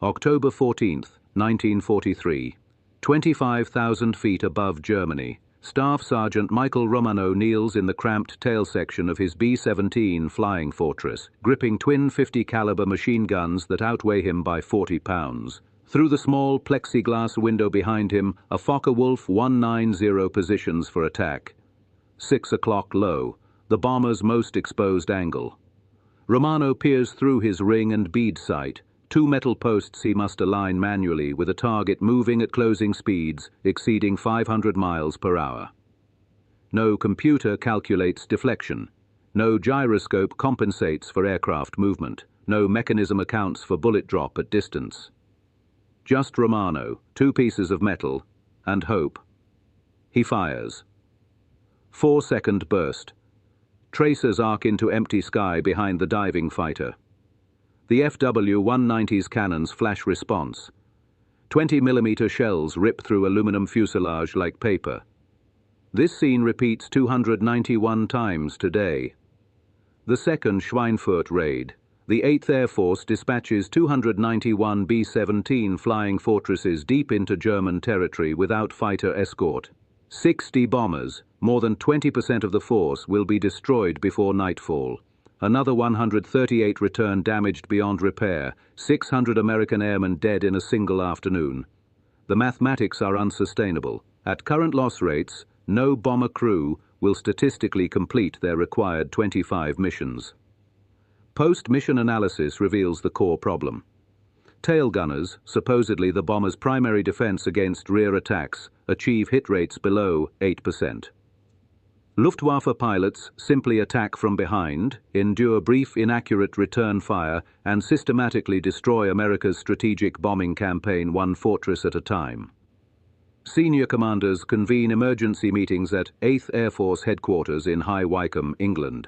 October 14, 1943. 25,000 feet above Germany, Staff Sergeant Michael Romano kneels in the cramped tail section of his B-17 flying fortress, gripping twin 50 caliber machine guns that outweigh him by 40 pounds. Through the small plexiglass window behind him, a Focke-Wulf 190 positions for attack. 6 o'clock low, the bomber's most exposed angle. Romano peers through his ring and bead sight. 2 metal posts he must align manually with a target moving at closing speeds exceeding 500 miles per hour. No computer calculates deflection. No gyroscope compensates for aircraft movement. No mechanism accounts for bullet drop at distance. Just Romano, 2 pieces of metal, and hope. He fires. 4-second burst. Tracers arc into empty sky behind the diving fighter. The WW190's cannons flash response. 20mm shells rip through aluminum fuselage like paper. This scene repeats 291 times today. The Second Schweinfurt raid. The 8th Air Force dispatches 291 B-17 flying fortresses deep into German territory without fighter escort. 60 bombers, more than 20% of the force, will be destroyed before nightfall. Another 138 return damaged beyond repair, 600 American airmen dead in a single afternoon. The mathematics are unsustainable. At current loss rates, no bomber crew will statistically complete their required 25 missions. Post-mission analysis reveals the core problem. Tail gunners, supposedly the bomber's primary defense against rear attacks, achieve hit rates below 8%. Luftwaffe pilots simply attack from behind, endure brief inaccurate return fire, and systematically destroy America's strategic bombing campaign one fortress at a time. Senior commanders convene emergency meetings at 8th Air Force Headquarters in High Wycombe, England.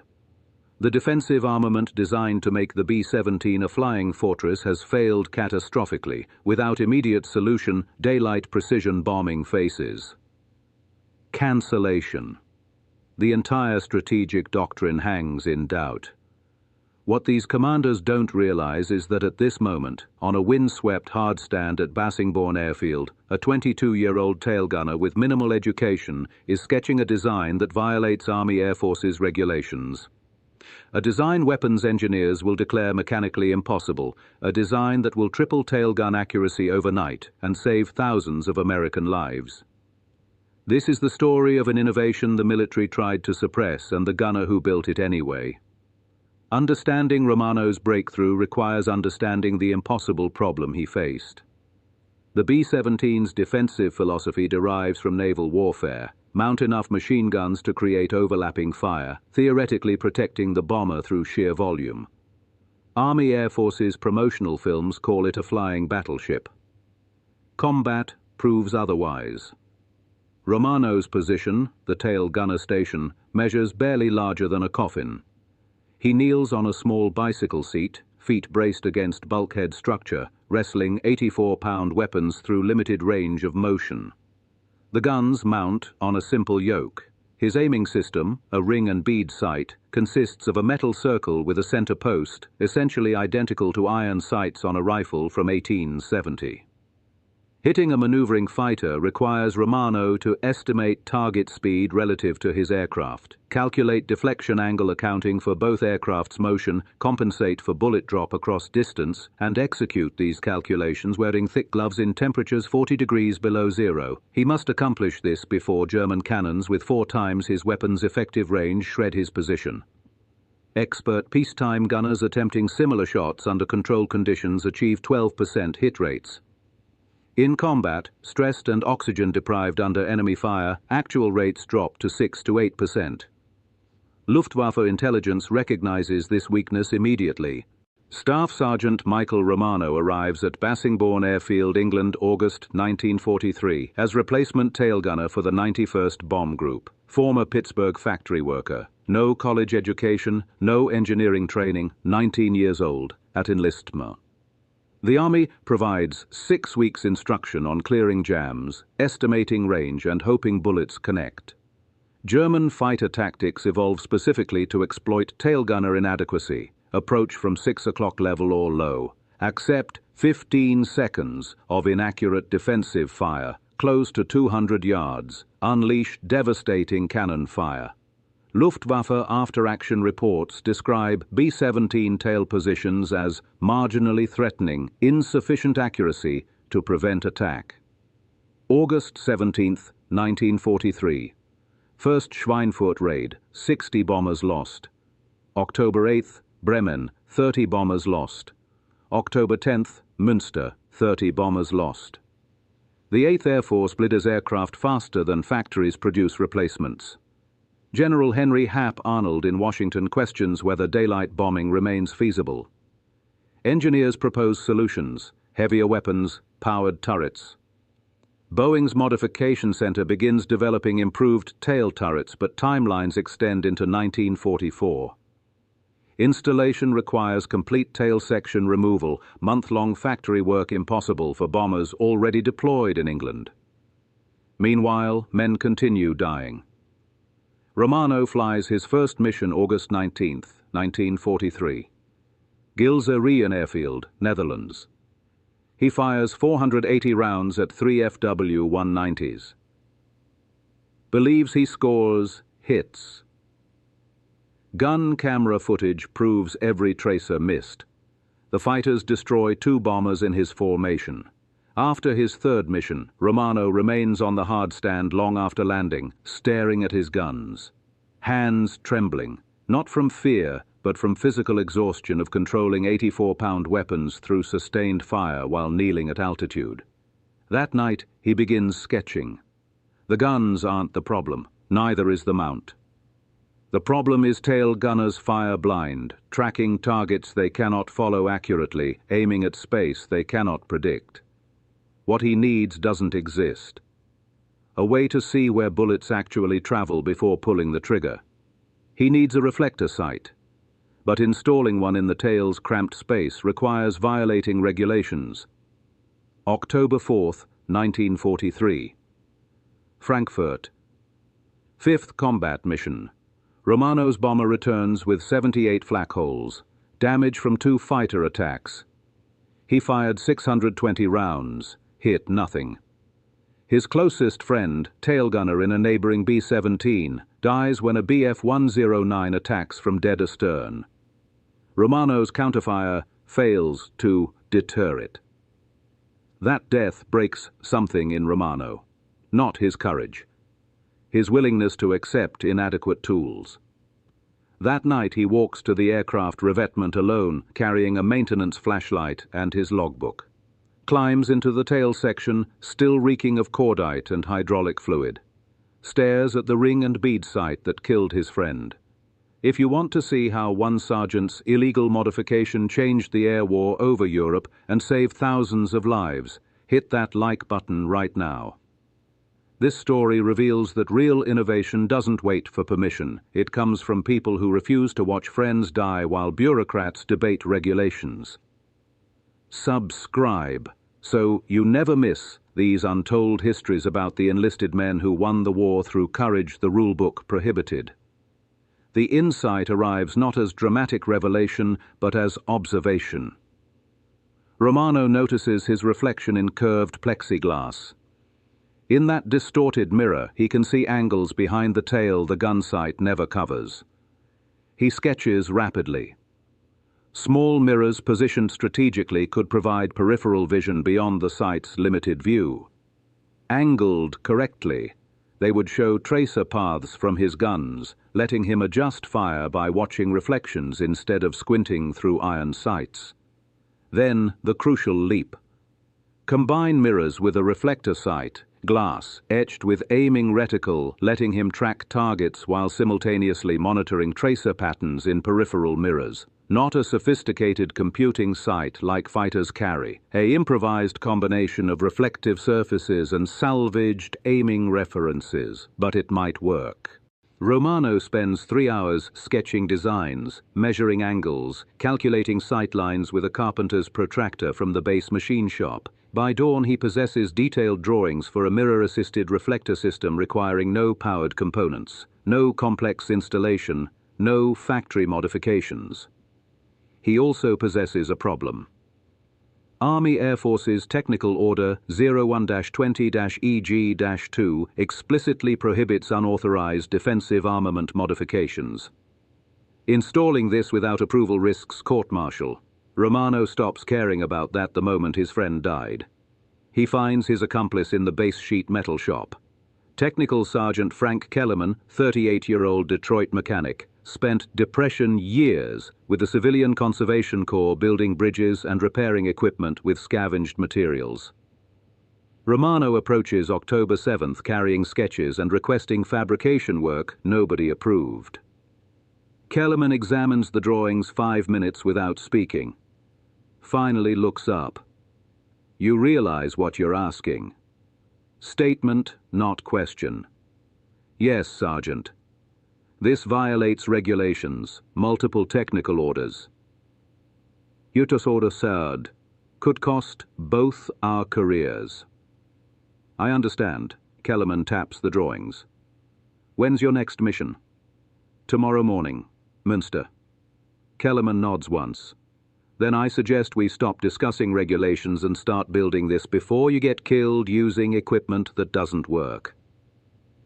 The defensive armament designed to make the B-17 a flying fortress has failed catastrophically. Without immediate solution, daylight precision bombing faces cancellation. The entire strategic doctrine hangs in doubt. What these commanders don't realize is that at this moment, on a windswept hardstand at Bassingbourn Airfield, a 22-year-old tail gunner with minimal education is sketching a design that violates Army Air Force's regulations. A design weapons engineers will declare mechanically impossible, a design that will triple tail gun accuracy overnight and save thousands of American lives. This is the story of an innovation the military tried to suppress and the gunner who built it anyway. Understanding Romano's breakthrough requires understanding the impossible problem he faced. The B-17's defensive philosophy derives from naval warfare. Mount enough machine guns to create overlapping fire, theoretically protecting the bomber through sheer volume. Army Air Force's promotional films call it a flying battleship. Combat proves otherwise. Romano's position, the tail gunner station, measures barely larger than a coffin. He kneels on a small bicycle seat, feet braced against bulkhead structure, wrestling 84-pound weapons through limited range of motion. The guns mount on a simple yoke. His aiming system, a ring and bead sight, consists of a metal circle with a center post, essentially identical to iron sights on a rifle from 1870. Hitting a maneuvering fighter requires Romano to estimate target speed relative to his aircraft, calculate deflection angle accounting for both aircraft's motion, compensate for bullet drop across distance, and execute these calculations wearing thick gloves in temperatures 40 degrees below zero. He must accomplish this before German cannons with 4 times his weapon's effective range shred his position. Expert peacetime gunners attempting similar shots under controlled conditions achieve 12% hit rates. In combat, stressed and oxygen-deprived under enemy fire, actual rates drop to 6 to 8%. Luftwaffe intelligence recognizes this weakness immediately. Staff Sergeant Michael Romano arrives at Bassingbourn Airfield, England, August 1943, as replacement tail gunner for the 91st Bomb Group. Former Pittsburgh factory worker. No college education, no engineering training, 19 years old, at enlistment. The Army provides 6 weeks instruction on clearing jams, estimating range and hoping bullets connect. German fighter tactics evolve specifically to exploit tail gunner inadequacy, approach from 6 o'clock level or low, accept 15 seconds of inaccurate defensive fire, close to 200 yards, unleashed devastating cannon fire. Luftwaffe after-action reports describe B-17 tail positions as marginally threatening, insufficient accuracy to prevent attack. August 17, 1943. First Schweinfurt raid, 60 bombers lost. October 8, Bremen, 30 bombers lost. October 10, Münster, 30 bombers lost. The 8th Air Force blitzes aircraft faster than factories produce replacements. General Henry Hap Arnold in Washington questions whether daylight bombing remains feasible. Engineers propose solutions: heavier weapons, powered turrets. Boeing's Modification Center begins developing improved tail turrets, but timelines extend into 1944. Installation requires complete tail section removal, month-long factory work impossible for bombers already deployed in England. Meanwhile, men continue dying. Romano flies his first mission August 19, 1943. WW2 Airfield, Netherlands. He fires 480 rounds at 3 FW190s. Believes he scores hits. Gun camera footage proves every tracer missed. The fighters destroy 2 bombers in his formation. After his third mission, Romano remains on the hard stand long after landing, staring at his guns. Hands trembling, not from fear, but from physical exhaustion of controlling 84-pound weapons through sustained fire while kneeling at altitude. That night, he begins sketching. The guns aren't the problem, neither is the mount. The problem is tail gunners fire blind, tracking targets they cannot follow accurately, aiming at space they cannot predict. What he needs doesn't exist. A way to see where bullets actually travel before pulling the trigger. He needs a reflector sight. But installing one in the tail's cramped space requires violating regulations. October 4, 1943. Frankfurt. 5th Combat Mission. Romano's bomber returns with 78 flak holes, damage from 2 fighter attacks. He fired 620 rounds, hit nothing. His closest friend, tail gunner in a neighboring B-17, dies when a Bf-109 attacks from dead astern. Romano's counterfire fails to deter it. That death breaks something in Romano, not his courage, his willingness to accept inadequate tools. That night he walks to the aircraft revetment alone, carrying a maintenance flashlight and his logbook. Climbs into the tail section, still reeking of cordite and hydraulic fluid. Stares at the ring and bead sight that killed his friend. If you want to see how one sergeant's illegal modification changed the air war over Europe and saved thousands of lives, hit that like button right now. This story reveals that real innovation doesn't wait for permission. It comes from people who refuse to watch friends die while bureaucrats debate regulations. Subscribe, so you never miss these untold histories about the enlisted men who won the war through courage the rulebook prohibited. The insight arrives not as dramatic revelation, but as observation. Romano notices his reflection in curved plexiglass. In that distorted mirror, he can see angles behind the tail the gun sight never covers. He sketches rapidly. Small mirrors positioned strategically could provide peripheral vision beyond the sight's limited view. Angled correctly, they would show tracer paths from his guns, letting him adjust fire by watching reflections instead of squinting through iron sights. Then the crucial leap. Combine mirrors with a reflector sight, glass, etched with aiming reticle, letting him track targets while simultaneously monitoring tracer patterns in peripheral mirrors. Not a sophisticated computing sight like fighters carry, an improvised combination of reflective surfaces and salvaged aiming references, but it might work. Romano spends 3 hours sketching designs, measuring angles, calculating sight lines with a carpenter's protractor from the base machine shop. By dawn he possesses detailed drawings for a mirror-assisted reflector system requiring no powered components, no complex installation, no factory modifications. He also possesses a problem. Army Air Force's Technical Order 01-20-EG-2 explicitly prohibits unauthorized defensive armament modifications. Installing this without approval risks court-martial. Romano stops caring about that the moment his friend died. He finds his accomplice in the base sheet metal shop. Technical Sergeant Frank Kellerman, 38-year-old Detroit mechanic, spent Depression years with the Civilian Conservation Corps building bridges and repairing equipment with scavenged materials. Romano approaches October 7th carrying sketches and requesting fabrication work nobody approved. Kellerman examines the drawings 5 minutes without speaking. Finally looks up. You realize what you're asking. Statement, not question. Yes, Sergeant. This violates regulations, multiple technical orders. Unauthorized. Could cost both our careers. I understand. Kellerman taps the drawings. When's your next mission? Tomorrow morning. Münster. Kellerman nods once. Then I suggest we stop discussing regulations and start building this before you get killed using equipment that doesn't work.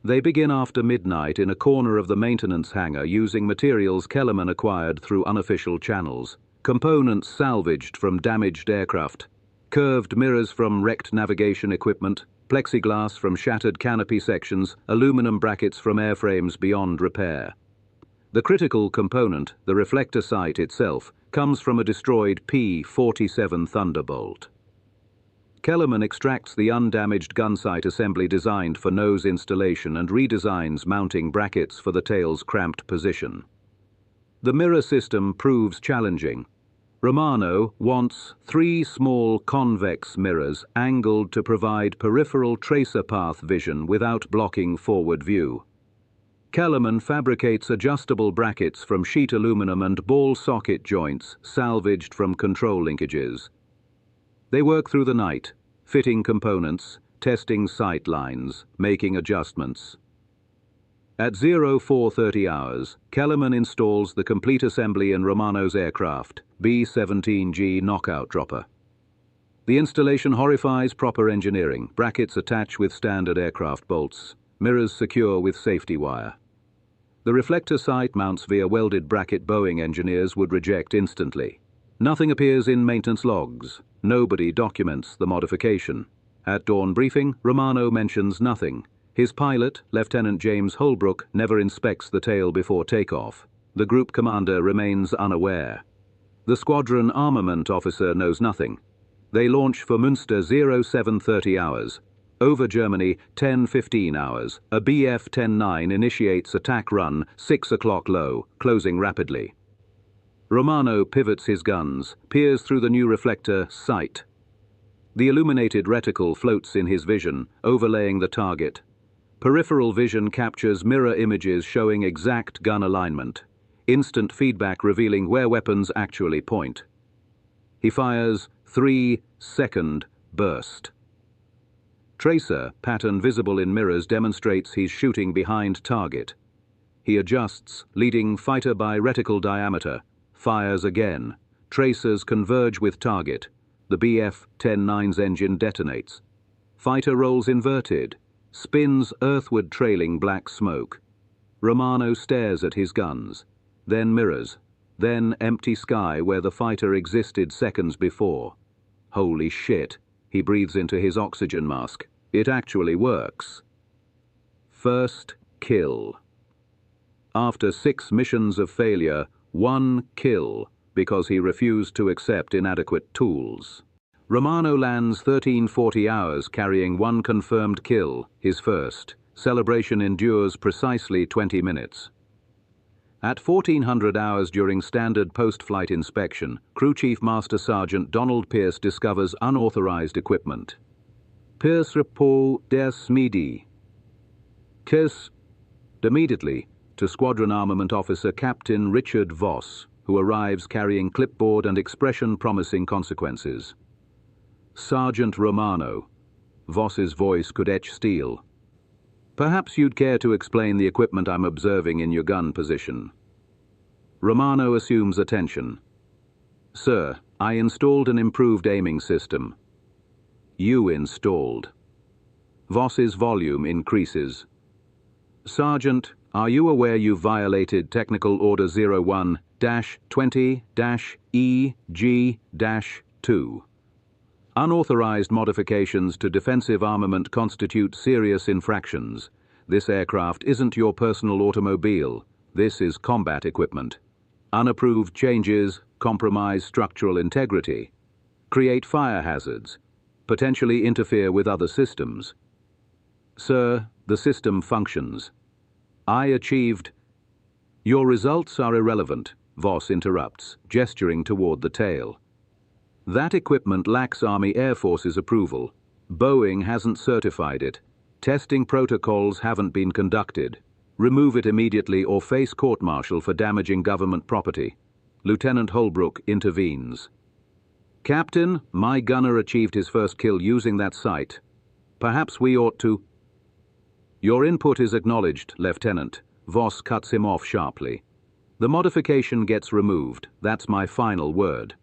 They begin after midnight in a corner of the maintenance hangar using materials Kellerman acquired through unofficial channels, components salvaged from damaged aircraft, curved mirrors from wrecked navigation equipment, plexiglass from shattered canopy sections, aluminum brackets from airframes beyond repair. The critical component, the reflector sight itself, comes from a destroyed P-47 Thunderbolt. Kellerman extracts the undamaged gun sight assembly designed for nose installation and redesigns mounting brackets for the tail's cramped position. The mirror system proves challenging. Romano wants 3 small convex mirrors angled to provide peripheral tracer path vision without blocking forward view. Kellerman fabricates adjustable brackets from sheet aluminum and ball socket joints salvaged from control linkages. They work through the night, fitting components, testing sight lines, making adjustments. At 0430 hours, Kellerman installs the complete assembly in Romano's aircraft, B-17G knockout dropper. The installation horrifies proper engineering, brackets attach with standard aircraft bolts, mirrors secure with safety wire. The reflector sight mounts via welded bracket Boeing engineers would reject instantly. Nothing appears in maintenance logs. Nobody documents the modification. At dawn briefing, Romano mentions nothing. His pilot, Lieutenant James Holbrook, never inspects the tail before takeoff. The group commander remains unaware. The squadron armament officer knows nothing. They launch for Münster 0730 hours. Over Germany 10:15 hours. A Bf-10-9 initiates attack run 6 o'clock low, closing rapidly. Romano pivots his guns, peers through the new reflector sight. The illuminated reticle floats in his vision, overlaying the target. Peripheral vision captures mirror images showing exact gun alignment. Instant feedback revealing where weapons actually point. He fires 3-second burst. Tracer pattern visible in mirrors demonstrates he's shooting behind target. He adjusts, leading fighter by reticle diameter. Fires again. Tracers converge with target. The Bf-10-9's engine detonates. Fighter rolls inverted. Spins earthward trailing black smoke. Romano stares at his guns. Then mirrors. Then empty sky where the fighter existed seconds before. Holy shit. He breathes into his oxygen mask. It actually works. First kill. After 6 missions of failure, 1 kill because he refused to accept inadequate tools. Romano lands 1340 hours carrying 1 confirmed kill, his first. Celebration endures precisely 20 minutes. At 1400 hours during standard post-flight inspection, Crew Chief Master Sergeant Donald Pierce discovers unauthorized equipment. Pierce report des Midi. Kiss immediately to Squadron Armament Officer Captain Richard Voss, who arrives carrying clipboard and expression promising consequences. Sergeant Romano. Voss's voice could etch steel. Perhaps you'd care to explain the equipment I'm observing in your gun position. Romano assumes attention. Sir, I installed an improved aiming system. You installed. Voss's volume increases. Sergeant, are you aware you violated Technical Order 01-20-EG-2? Unauthorized modifications to defensive armament constitute serious infractions. This aircraft isn't your personal automobile. This is combat equipment. Unapproved changes compromise structural integrity, create fire hazards, potentially interfere with other systems. Sir, the system functions. I achieved. Your results are irrelevant, Voss interrupts, gesturing toward the tail. That equipment lacks Army Air Force's approval. Boeing hasn't certified it. Testing protocols haven't been conducted. Remove it immediately or face court-martial for damaging government property. Lieutenant Holbrook intervenes. Captain, my gunner achieved his first kill using that sight. Perhaps we ought to... Your input is acknowledged, Lieutenant. Voss cuts him off sharply. The modification gets removed. That's my final word.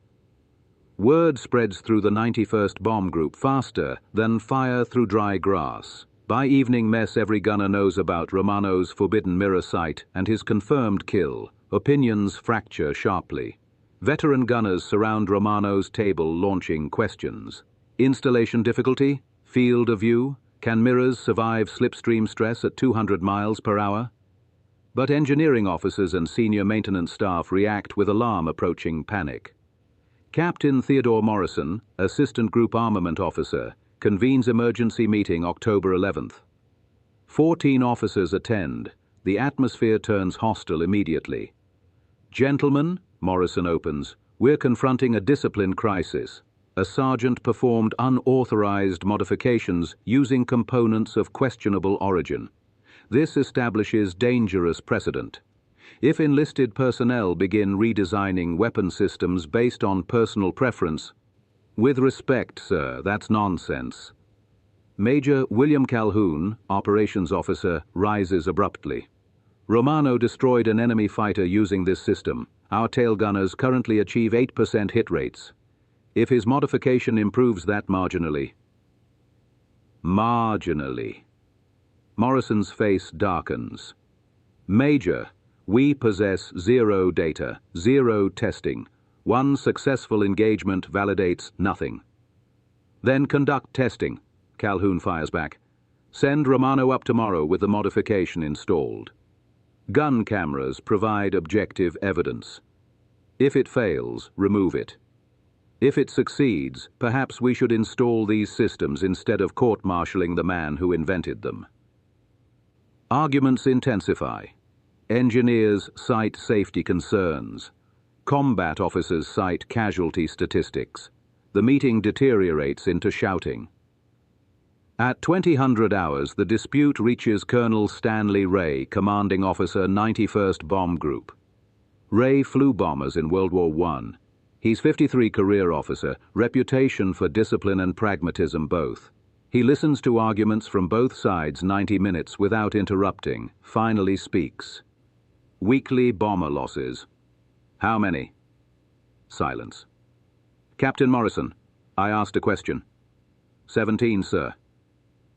Word spreads through the 91st Bomb Group faster than fire through dry grass. By evening mess, every gunner knows about Romano's forbidden mirror sight and his confirmed kill. Opinions fracture sharply. Veteran gunners surround Romano's table launching questions. Installation difficulty? Field of view? Can mirrors survive slipstream stress at 200 miles per hour? But engineering officers and senior maintenance staff react with alarm approaching panic. Captain Theodore Morrison, Assistant Group Armament Officer, convenes emergency meeting October 11th. 14 officers attend. The atmosphere turns hostile immediately. Gentlemen, Morrison opens, we're confronting a discipline crisis. A sergeant performed unauthorized modifications using components of questionable origin. This establishes dangerous precedent. If enlisted personnel begin redesigning weapon systems based on personal preference, with respect, sir, that's nonsense. Major William Calhoun, operations officer, rises abruptly. Romano destroyed an enemy fighter using this system. Our tail gunners currently achieve 8% hit rates. If his modification improves that marginally. Morrison's face darkens. Major, we possess zero data, zero testing. One successful engagement validates nothing. Then conduct testing, Calhoun fires back. Send Romano up tomorrow with the modification installed. Gun cameras provide objective evidence. If it fails, remove it. If it succeeds, perhaps we should install these systems instead of court-martialing the man who invented them. Arguments intensify. Engineers cite safety concerns. Combat officers cite casualty statistics. The meeting deteriorates into shouting. At 2000 hours, the dispute reaches Colonel Stanley Wray, commanding officer 91st Bomb Group. Wray flew bombers in World War I. He's 53 career officer, reputation for discipline and pragmatism both. He listens to arguments from both sides 90 minutes without interrupting, finally speaks. Weekly bomber losses. How many? Silence. Captain Morrison, I asked a question. 17, sir.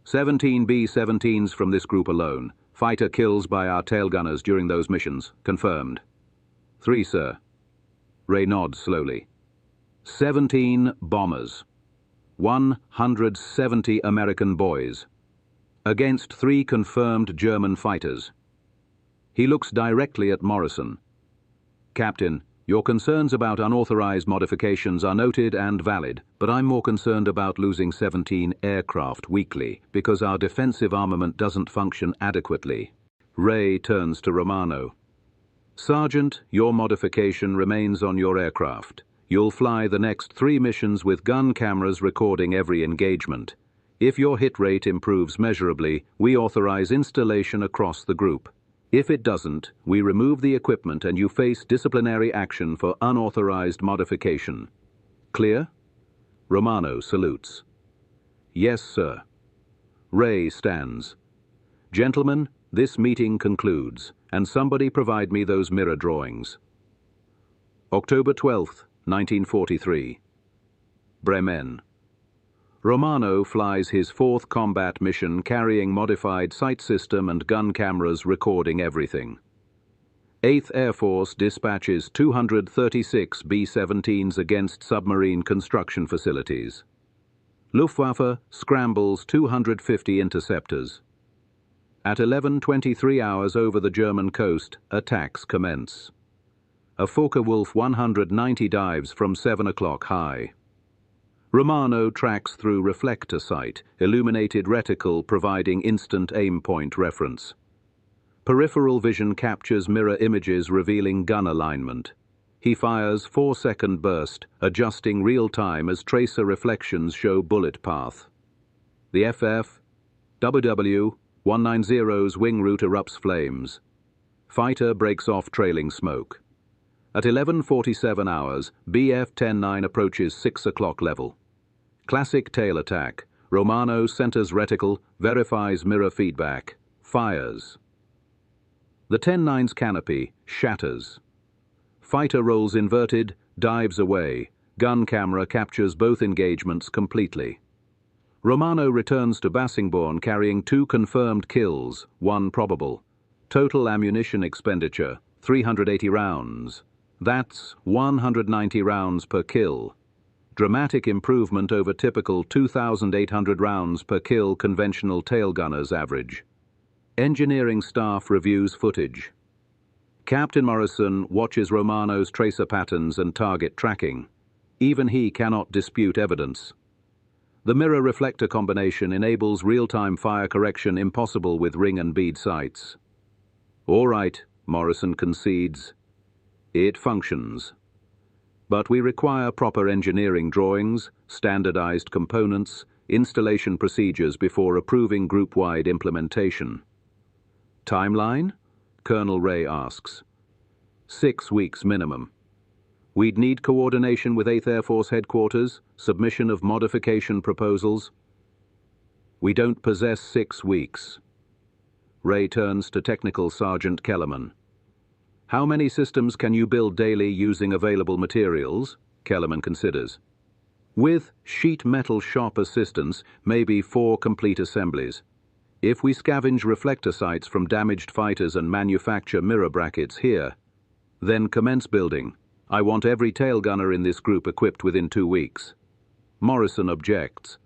17 B-17s from this group alone. Fighter kills by our tail gunners during those missions. Confirmed. 3, sir. Wray nods slowly. 17 bombers. 170 American boys. Against 3 confirmed German fighters. He looks directly at Morrison. Captain, your concerns about unauthorized modifications are noted and valid, but I'm more concerned about losing 17 aircraft weekly because our defensive armament doesn't function adequately. Wray turns to Romano. Sergeant, your modification remains on your aircraft. You'll fly the next 3 missions with gun cameras recording every engagement. If your hit rate improves measurably, we authorize installation across the group. If it doesn't, we remove the equipment and you face disciplinary action for unauthorized modification. Clear? Romano salutes. Yes, sir. Wray stands. Gentlemen, this meeting concludes, and somebody provide me those mirror drawings. October 12th, 1943. Bremen. Romano flies his 4th combat mission carrying modified sight system and gun cameras recording everything. 8th Air Force dispatches 236 B-17s against submarine construction facilities. Luftwaffe scrambles 250 interceptors. At 11:23 hours over the German coast, attacks commence. A Focke-Wulf 190 dives from 7 o'clock high. Romano tracks through reflector sight, illuminated reticle providing instant aim point reference. Peripheral vision captures mirror images revealing gun alignment. He fires 4-second burst, adjusting real-time as tracer reflections show bullet path. The WW190's wing root erupts flames. Fighter breaks off trailing smoke. At 11:47 hours, BF-109 approaches 6 o'clock level. Classic tail attack. Romano centers reticle, verifies mirror feedback, fires. The 10-9's canopy shatters. Fighter rolls inverted, dives away. Gun camera captures both engagements completely. Romano returns to Bassingbourn carrying 2 confirmed kills, 1 probable. Total ammunition expenditure, 380 rounds. That's 190 rounds per kill. Dramatic improvement over typical 2,800 rounds per kill conventional tailgunners average. Engineering staff reviews footage. Captain Morrison watches Romano's tracer patterns and target tracking. Even he cannot dispute evidence. The mirror-reflector combination enables real-time fire correction impossible with ring and bead sights. All right, Morrison concedes. It functions. But we require proper engineering drawings, standardized components, installation procedures before approving group-wide implementation. Timeline? Colonel Wray asks. 6 weeks minimum. We'd need coordination with 8th Air Force headquarters, submission of modification proposals. We don't possess 6 weeks. Wray turns to Technical Sergeant Kellerman. How many systems can you build daily using available materials? Kellerman considers. With sheet metal shop assistance, maybe 4 complete assemblies. If we scavenge reflector sights from damaged fighters and manufacture mirror brackets here, then commence building. I want every tail gunner in this group equipped within 2 weeks. Morrison objects.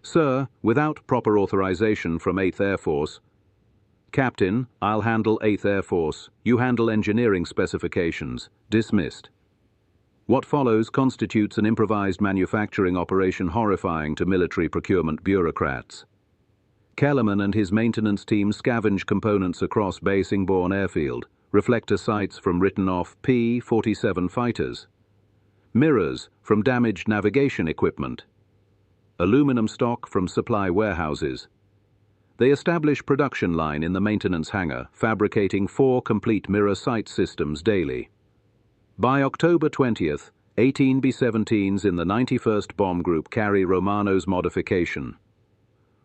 Sir, without proper authorization from 8th Air Force, Captain, I'll handle 8th Air Force. You handle engineering specifications. Dismissed. What follows constitutes an improvised manufacturing operation horrifying to military procurement bureaucrats. Kellerman and his maintenance team scavenge components across Bassingbourn Airfield, reflector sights from written-off P-47 fighters, mirrors from damaged navigation equipment, aluminum stock from supply warehouses. They establish production line in the maintenance hangar, fabricating 4 complete mirror sight systems daily. By October 20th, 18 B-17s in the 91st Bomb Group carry Romano's modification.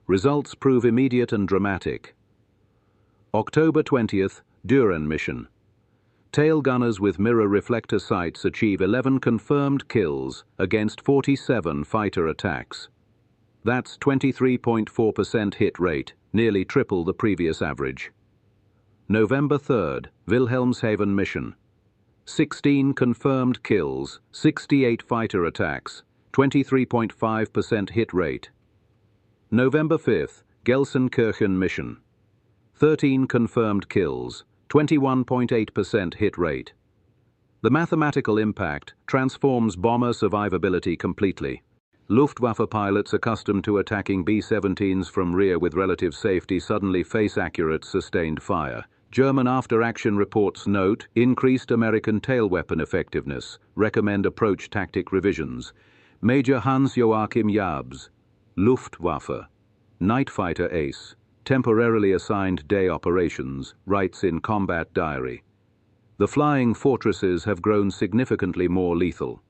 Results prove immediate and dramatic. October 20th, Duran mission. Tail gunners with mirror reflector sights achieve 11 confirmed kills against 47 fighter attacks. That's 23.4% hit rate, nearly triple the previous average. November 3rd, Wilhelmshaven mission. 16 confirmed kills, 68 fighter attacks, 23.5% hit rate. November 5th, Gelsenkirchen mission. 13 confirmed kills, 21.8% hit rate. The mathematical impact transforms bomber survivability completely. Luftwaffe pilots accustomed to attacking B-17s from rear with relative safety suddenly face accurate, sustained fire. German after-action reports note increased American tail weapon effectiveness, recommend approach tactic revisions. Major Hans-Joachim Jabs, Luftwaffe, night fighter ace, temporarily assigned day operations, writes in Combat Diary. The flying fortresses have grown significantly more lethal.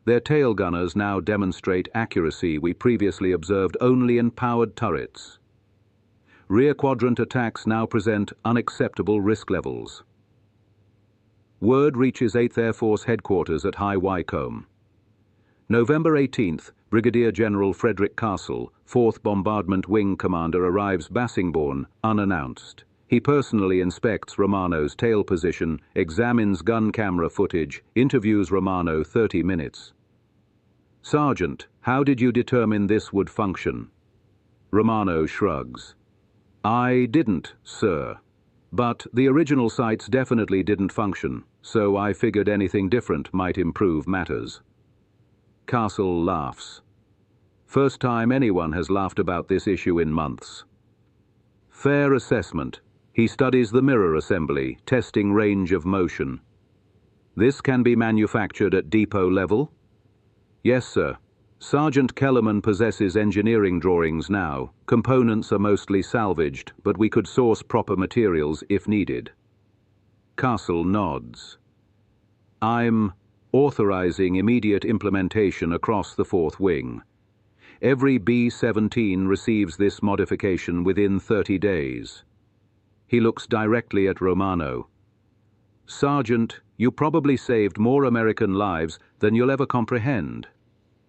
Their tail gunners now demonstrate accuracy we previously observed only in powered turrets. Rear quadrant attacks now present unacceptable risk levels. Word reaches 8th Air Force headquarters at High Wycombe. November 18th, Brigadier General Frederick Castle, 4th Bombardment Wing Commander, arrives Bassingbourn, unannounced. He personally inspects Romano's tail position, examines gun camera footage, interviews Romano 30 minutes. Sergeant, how did you determine this would function? Romano shrugs. I didn't, sir. But the original sights definitely didn't function, so I figured anything different might improve matters. Castle laughs. First time anyone has laughed about this issue in months. Fair assessment. He studies the mirror assembly, testing range of motion. This can be manufactured at depot level? Yes, sir. Sergeant Kellerman possesses engineering drawings now. Components are mostly salvaged, but we could source proper materials if needed. Castle nods. I'm authorizing immediate implementation across the 4th Wing. Every B-17 receives this modification within 30 days. He looks directly at Romano. Sergeant, you probably saved more American lives than you'll ever comprehend.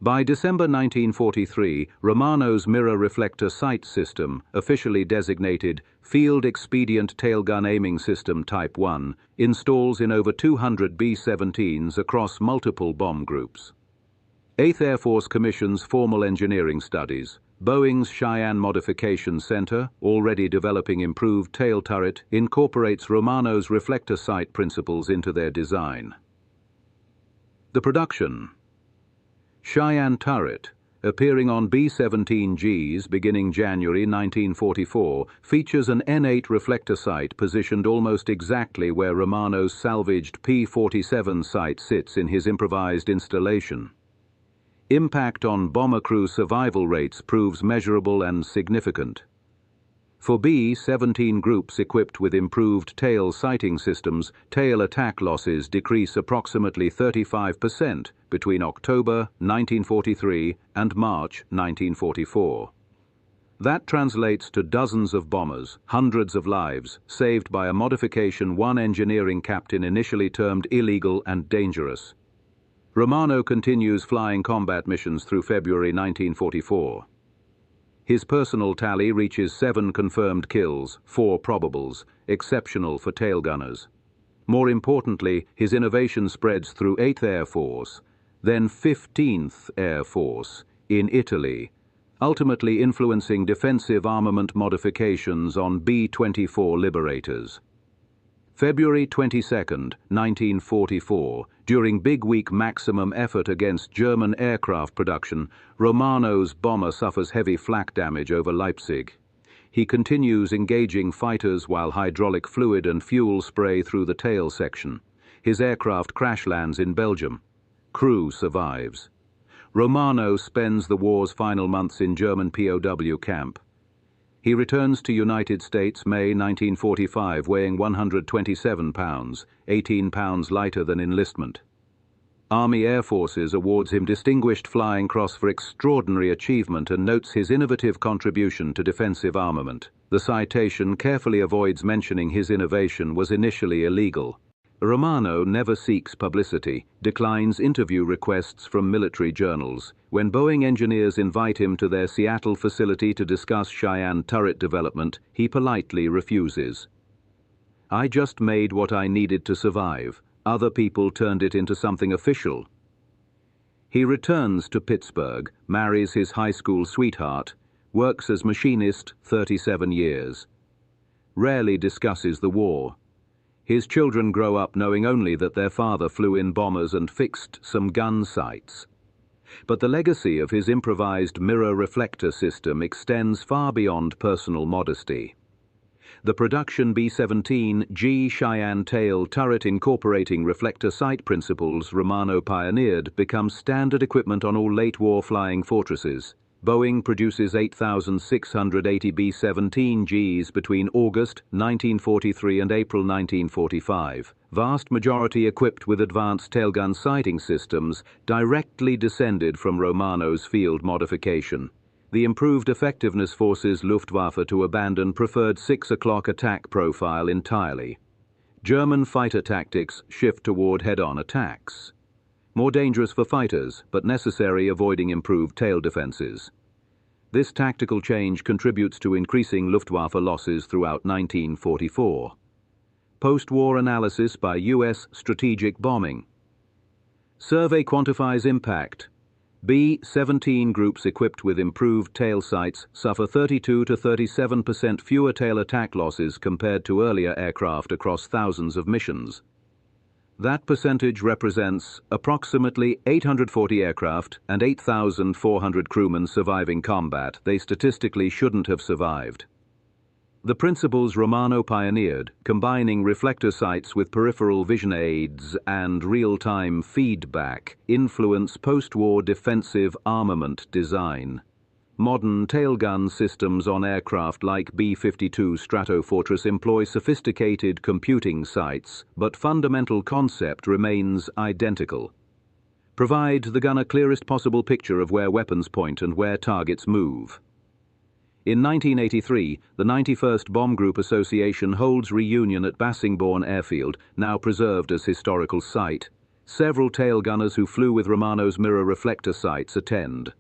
By December 1943, Romano's mirror reflector sight system, officially designated Field Expedient Tailgun Aiming System Type 1, installs in over 200 B-17s across multiple bomb groups. 8th Air Force commissions formal engineering studies. Boeing's Cheyenne Modification Center, already developing improved tail turret, incorporates Romano's reflector sight principles into their design. The production. Cheyenne turret, appearing on B-17Gs beginning January 1944, features an N8 reflector sight positioned almost exactly where Romano's salvaged P-47 sight sits in his improvised installation. Impact on bomber crew survival rates proves measurable and significant. For B-17 groups equipped with improved tail sighting systems, tail attack losses decrease approximately 35% between October 1943 and March 1944. That translates to dozens of bombers, hundreds of lives, saved by a modification one engineering captain initially termed illegal and dangerous. Romano continues flying combat missions through February 1944. His personal tally reaches 7 confirmed kills, 4 probables, exceptional for tailgunners. More importantly, his innovation spreads through 8th Air Force, then 15th Air Force in Italy, ultimately influencing defensive armament modifications on B-24 Liberators. February 22, 1944, during Big Week maximum effort against German aircraft production, Romano's bomber suffers heavy flak damage over Leipzig. He continues engaging fighters while hydraulic fluid and fuel spray through the tail section. His aircraft crash lands in Belgium. Crew survives. Romano spends the war's final months in German POW camp. He returns to United States May 1945, weighing 127 pounds, 18 pounds lighter than enlistment. Army Air Forces awards him Distinguished Flying Cross for extraordinary achievement and notes his innovative contribution to defensive armament. The citation carefully avoids mentioning his innovation was initially illegal. Romano never seeks publicity, declines interview requests from military journals. When Boeing engineers invite him to their Seattle facility to discuss Cheyenne turret development, he politely refuses. I just made what I needed to survive. Other people turned it into something official. He returns to Pittsburgh, marries his high school sweetheart, works as machinist 37 years. Rarely discusses the war. His children grow up knowing only that their father flew in bombers and fixed some gun sights. But the legacy of his improvised mirror reflector system extends far beyond personal modesty. The production B-17G Cheyenne tail turret incorporating reflector sight principles Romano pioneered becomes standard equipment on all late-war flying fortresses. Boeing produces 8,680 B-17Gs between August 1943 and April 1945, vast majority equipped with advanced tailgun sighting systems directly descended from Romano's field modification. The improved effectiveness forces Luftwaffe to abandon preferred 6 o'clock attack profile entirely. German fighter tactics shift toward head-on attacks. more dangerous for fighters, but necessary avoiding improved tail defenses. This tactical change contributes to increasing Luftwaffe losses throughout 1944. Post-war analysis by U.S. strategic bombing. Survey quantifies impact. B-17 groups equipped with improved tail sights suffer 32 to 37% fewer tail attack losses compared to earlier aircraft across thousands of missions. That percentage represents approximately 840 aircraft and 8,400 crewmen surviving combat they statistically shouldn't have survived. The principles Romano pioneered, combining reflector sights with peripheral vision aids and real-time feedback, influence post-war defensive armament design. Modern tailgun systems on aircraft like B-52 Stratofortress employ sophisticated computing sights, but fundamental concept remains identical. Provide the gunner clearest possible picture of where weapons point and where targets move. In 1983, the 91st Bomb Group Association holds reunion at Bassingbourn Airfield, now preserved as historical site. Several tail gunners who flew with Romano's mirror reflector sights attend.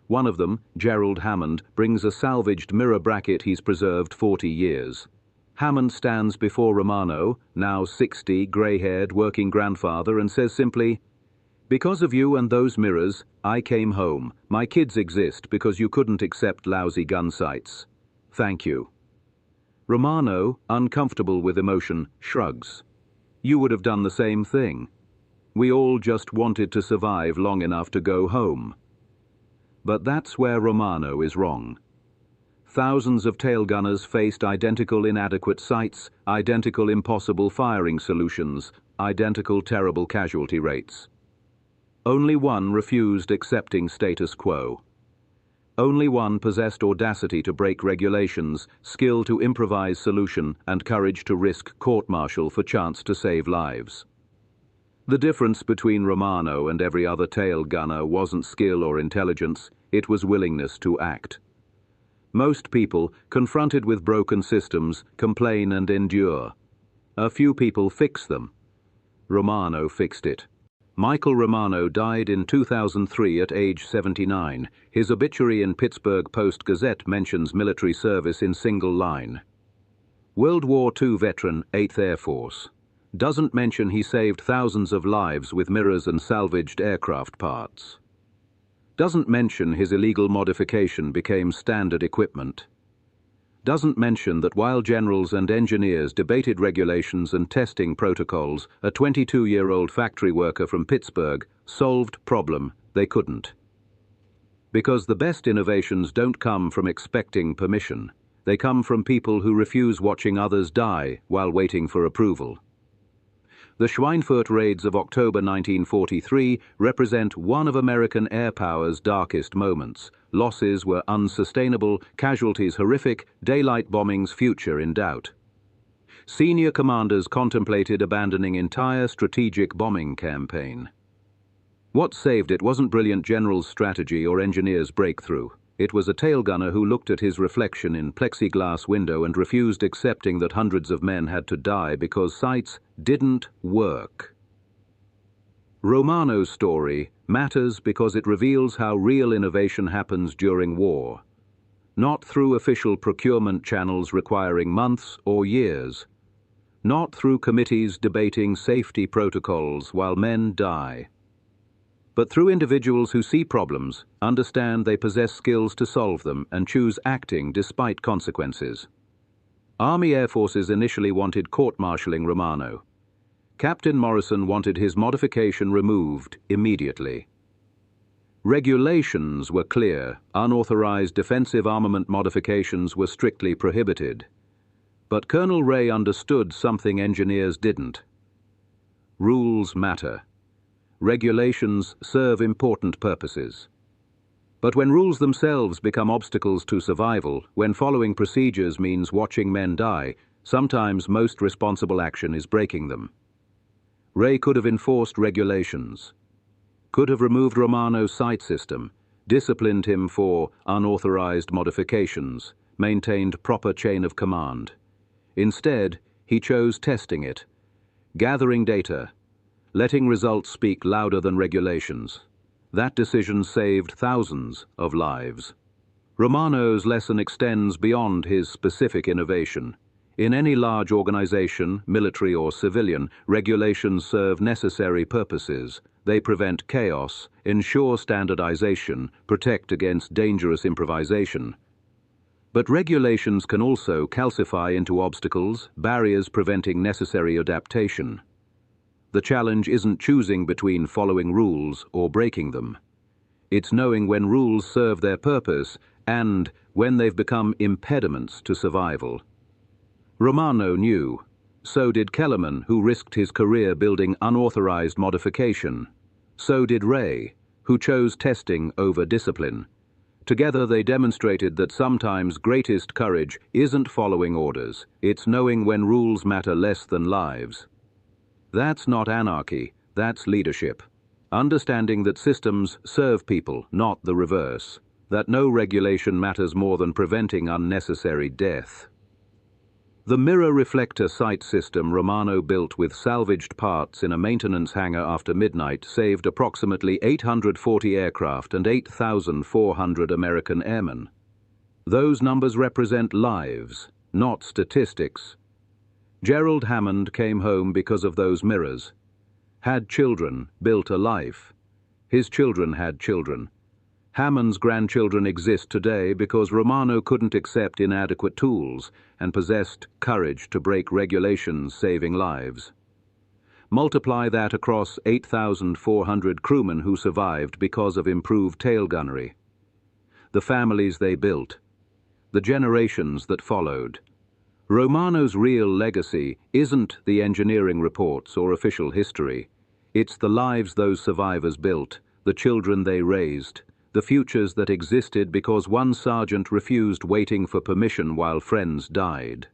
One of them, Gerald Hammond, brings a salvaged mirror bracket he's preserved 40 years. Hammond stands before Romano, now 60, grey-haired working grandfather, and says simply, "Because of you and those mirrors, I came home. My kids exist because you couldn't accept lousy gun sights. Thank you." Romano, uncomfortable with emotion, shrugs. "You would have done the same thing. We all just wanted to survive long enough to go home." But that's where Romano is wrong. Thousands of tail gunners faced identical inadequate sights, identical impossible firing solutions, identical terrible casualty rates. Only one refused accepting status quo. Only one possessed audacity to break regulations, skill to improvise solution, and courage to risk court-martial for chance to save lives. The difference between Romano and every other tail gunner wasn't skill or intelligence, it was willingness to act. Most people, confronted with broken systems, complain and endure. A few people fix them. Romano fixed it. Michael Romano died in 2003 at age 79. His obituary in Pittsburgh Post-Gazette mentions military service in single line. World War II veteran, 8th Air Force. Doesn't mention he saved thousands of lives with mirrors and salvaged aircraft parts. Doesn't mention his illegal modification became standard equipment. Doesn't mention that while generals and engineers debated regulations and testing protocols, a 22-year-old factory worker from Pittsburgh solved problem they couldn't. Because the best innovations don't come from expecting permission. They come from people who refuse watching others die while waiting for approval. The Schweinfurt raids of October 1943 represent one of American air power's darkest moments. Losses were unsustainable, casualties horrific, daylight bombing's future in doubt. Senior commanders contemplated abandoning entire strategic bombing campaign. What saved it wasn't brilliant generals' strategy or engineers' breakthrough. It was a tail gunner who looked at his reflection in plexiglass window and refused accepting that hundreds of men had to die because sights didn't work. Romano's story matters because it reveals how real innovation happens during war. Not through official procurement channels requiring months or years. Not through committees debating safety protocols while men die. But through individuals who see problems, understand they possess skills to solve them, and choose acting despite consequences. Army Air Forces initially wanted court-martialing Romano. Captain Morrison wanted his modification removed immediately. Regulations were clear. Unauthorized defensive armament modifications were strictly prohibited. But Colonel Wray understood something engineers didn't. Rules matter. Regulations serve important purposes. But when rules themselves become obstacles to survival, when following procedures means watching men die, sometimes most responsible action is breaking them. Wray could have enforced regulations, could have removed Romano's sight system, disciplined him for unauthorized modifications, maintained proper chain of command. Instead, he chose testing it, gathering data, letting results speak louder than regulations. That decision saved thousands of lives. Romano's lesson extends beyond his specific innovation. In any large organization, military or civilian, regulations serve necessary purposes. They prevent chaos, ensure standardization, protect against dangerous improvisation. But regulations can also calcify into obstacles, barriers preventing necessary adaptation. The challenge isn't choosing between following rules or breaking them. It's knowing when rules serve their purpose and when they've become impediments to survival. Romano knew. So did Kellerman, who risked his career building unauthorized modification. So did Wray, who chose testing over discipline. Together they demonstrated that sometimes greatest courage isn't following orders, it's knowing when rules matter less than lives. That's not anarchy, that's leadership. Understanding that systems serve people, not the reverse. That no regulation matters more than preventing unnecessary death. The mirror reflector sight system Romano built with salvaged parts in a maintenance hangar after midnight saved approximately 840 aircraft and 8,400 American airmen. Those numbers represent lives, not statistics. Gerald Hammond came home because of those mirrors. Had children, built a life. His children had children. Hammond's grandchildren exist today because Romano couldn't accept inadequate tools and possessed courage to break regulations saving lives. Multiply that across 8,400 crewmen who survived because of improved tail gunnery. The families they built. The generations that followed. Romano's real legacy isn't the engineering reports or official history. It's the lives those survivors built, the children they raised, the futures that existed because one sergeant refused waiting for permission while friends died.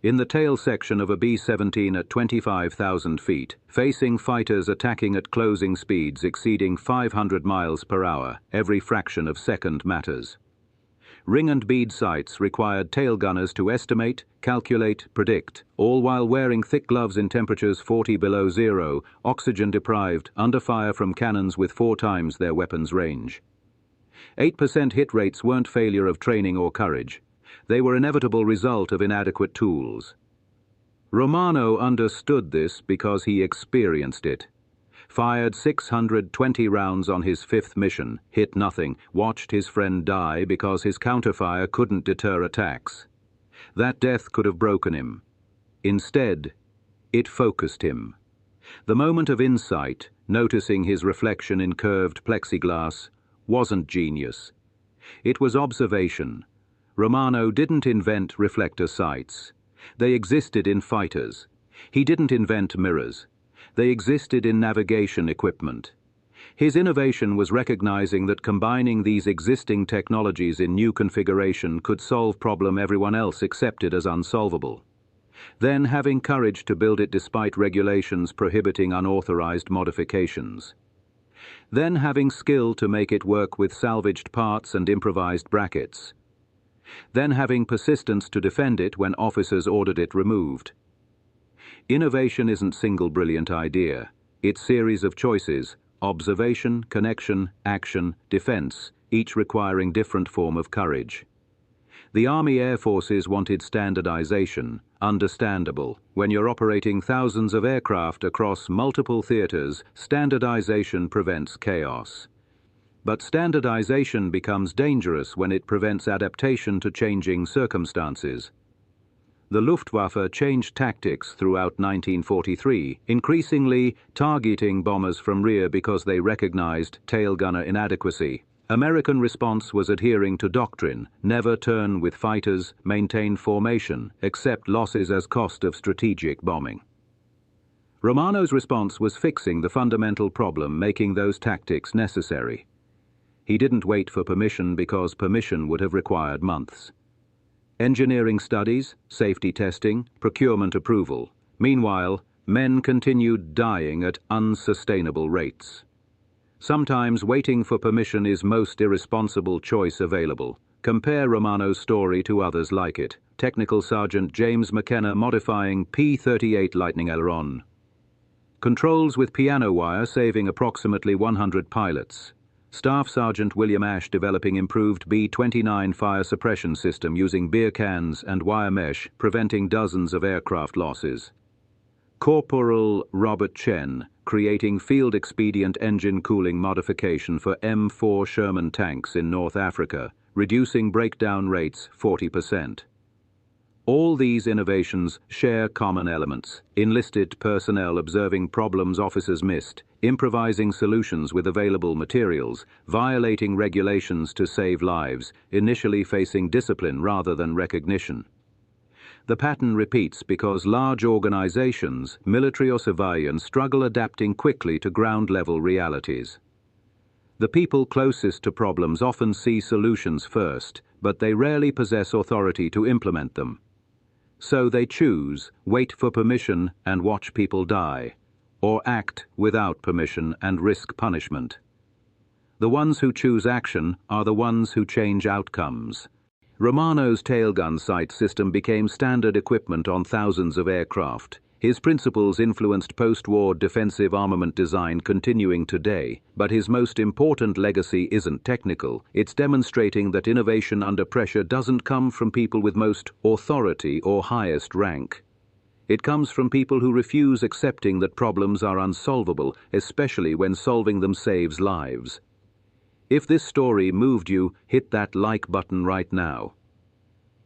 In the tail section of a B-17 at 25,000 feet, facing fighters attacking at closing speeds exceeding 500 miles per hour, every fraction of second matters. Ring and bead sights required tail gunners to estimate, calculate, predict, all while wearing thick gloves in temperatures 40 below zero, oxygen-deprived, under fire from cannons with 4 times their weapons range. 8% hit rates weren't failure of training or courage. They were inevitable result of inadequate tools. Romano understood this because he experienced it. Fired 620 rounds on his 5th mission, hit nothing, watched his friend die because his counterfire couldn't deter attacks. That death could have broken him. Instead, it focused him. The moment of insight, noticing his reflection in curved plexiglass, wasn't genius. It was observation. Romano didn't invent reflector sights. They existed in fighters. He didn't invent mirrors. They existed in navigation equipment. His innovation was recognizing that combining these existing technologies in new configuration could solve problem everyone else accepted as unsolvable. Then having courage to build it despite regulations prohibiting unauthorized modifications. Then having skill to make it work with salvaged parts and improvised brackets. Then having persistence to defend it when officers ordered it removed. Innovation isn't single brilliant idea. It's series of choices, observation, connection, action, defense, each requiring different form of courage. The Army Air Forces wanted standardization, understandable. When you're operating thousands of aircraft across multiple theaters, standardization prevents chaos. But standardization becomes dangerous when it prevents adaptation to changing circumstances. The Luftwaffe changed tactics throughout 1943, increasingly targeting bombers from rear because they recognized tail gunner inadequacy. American response was adhering to doctrine, never turn with fighters, maintain formation, accept losses as cost of strategic bombing. Romano's response was fixing the fundamental problem, making those tactics necessary. He didn't wait for permission because permission would have required months. Engineering studies, safety testing, procurement approval. Meanwhile, men continued dying at unsustainable rates. Sometimes waiting for permission is most irresponsible choice available. Compare Romano's story to others like it. Technical Sergeant James McKenna modifying P-38 Lightning aileron. Controls with piano wire saving approximately 100 pilots. Staff Sergeant William Ash developing improved B-29 fire suppression system using beer cans and wire mesh, preventing dozens of aircraft losses. Corporal Robert Chen creating field-expedient engine cooling modification for M4 Sherman tanks in North Africa, reducing breakdown rates 40%. All these innovations share common elements: enlisted personnel observing problems officers missed, improvising solutions with available materials, violating regulations to save lives, initially facing discipline rather than recognition. The pattern repeats because large organizations, military or civilian, struggle adapting quickly to ground-level realities. The people closest to problems often see solutions first, but they rarely possess authority to implement them. So they choose, wait for permission and watch people die, or act without permission and risk punishment. The ones who choose action are the ones who change outcomes. Romano's tailgun sight system became standard equipment on thousands of aircraft. His principles influenced post-war defensive armament design continuing today, but his most important legacy isn't technical. It's demonstrating that innovation under pressure doesn't come from people with most authority or highest rank. It comes from people who refuse accepting that problems are unsolvable, especially when solving them saves lives. If this story moved you, hit that like button right now.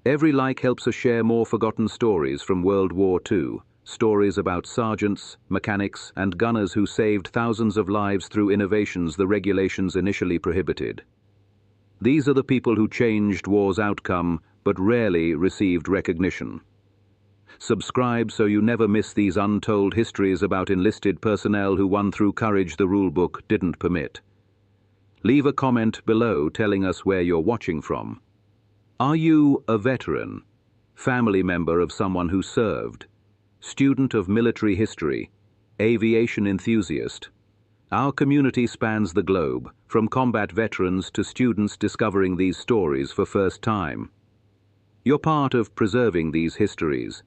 Every like helps us share more forgotten stories from World War II, stories about sergeants, mechanics, and gunners who saved thousands of lives through innovations the regulations initially prohibited. These are the people who changed war's outcome, but rarely received recognition. Subscribe so you never miss these untold histories about enlisted personnel who won through courage the rulebook didn't permit. Leave a comment below telling us where you're watching from. Are you a veteran, family member of someone who served, student of military history, aviation enthusiast? Our community spans the globe, from combat veterans to students discovering these stories for first time. You're part of preserving these histories.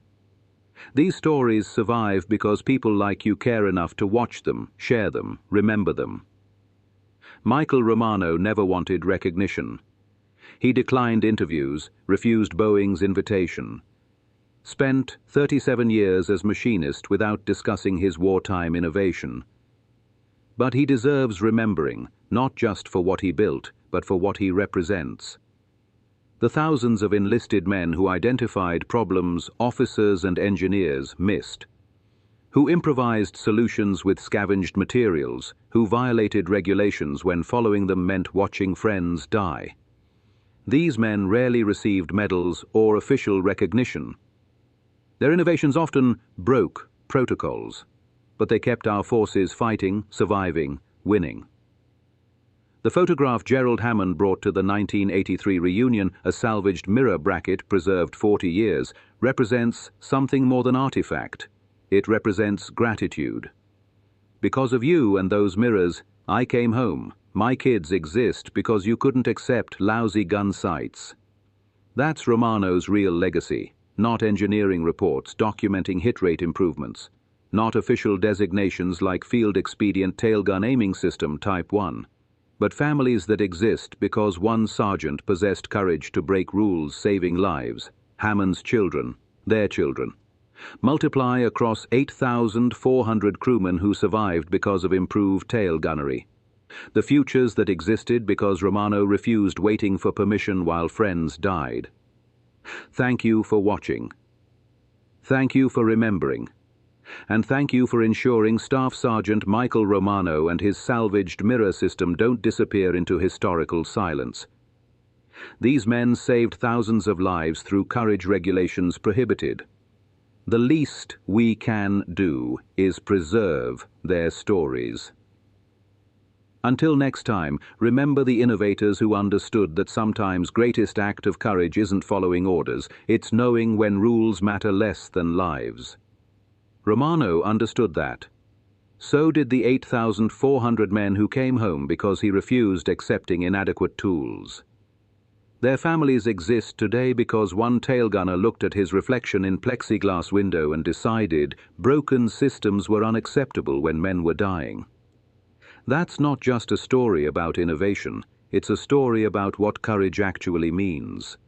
These stories survive because people like you care enough to watch them, share them, remember them. Michael Romano never wanted recognition. He declined interviews, refused Boeing's invitation, spent 37 years as machinist without discussing his wartime innovation. But he deserves remembering, not just for what he built, but for what he represents. The thousands of enlisted men who identified problems officers and engineers missed, who improvised solutions with scavenged materials, who violated regulations when following them meant watching friends die. These men rarely received medals or official recognition. Their innovations often broke protocols, but they kept our forces fighting, surviving, winning. The photograph Gerald Hammond brought to the 1983 reunion, a salvaged mirror bracket preserved 40 years, represents something more than artifact. It represents gratitude. Because of you and those mirrors, I came home. My kids exist because you couldn't accept lousy gun sights. That's Romano's real legacy, not engineering reports documenting hit rate improvements, not official designations like Field Expedient Tailgun Aiming System Type 1, but families that exist because one sergeant possessed courage to break rules saving lives, Hammond's children, their children. Multiply across 8,400 crewmen who survived because of improved tail gunnery. The futures that existed because Romano refused waiting for permission while friends died. Thank you for watching. Thank you for remembering. And thank you for ensuring Staff Sergeant Michael Romano and his salvaged mirror system don't disappear into historical silence. These men saved thousands of lives through courage regulations prohibited. The least we can do is preserve their stories. Until next time, remember the innovators who understood that sometimes greatest act of courage isn't following orders, it's knowing when rules matter less than lives. Romano understood that. So did the 8,400 men who came home because he refused accepting inadequate tools. Their families exist today because one tail gunner looked at his reflection in plexiglass window and decided broken systems were unacceptable when men were dying. That's not just a story about innovation, it's a story about what courage actually means.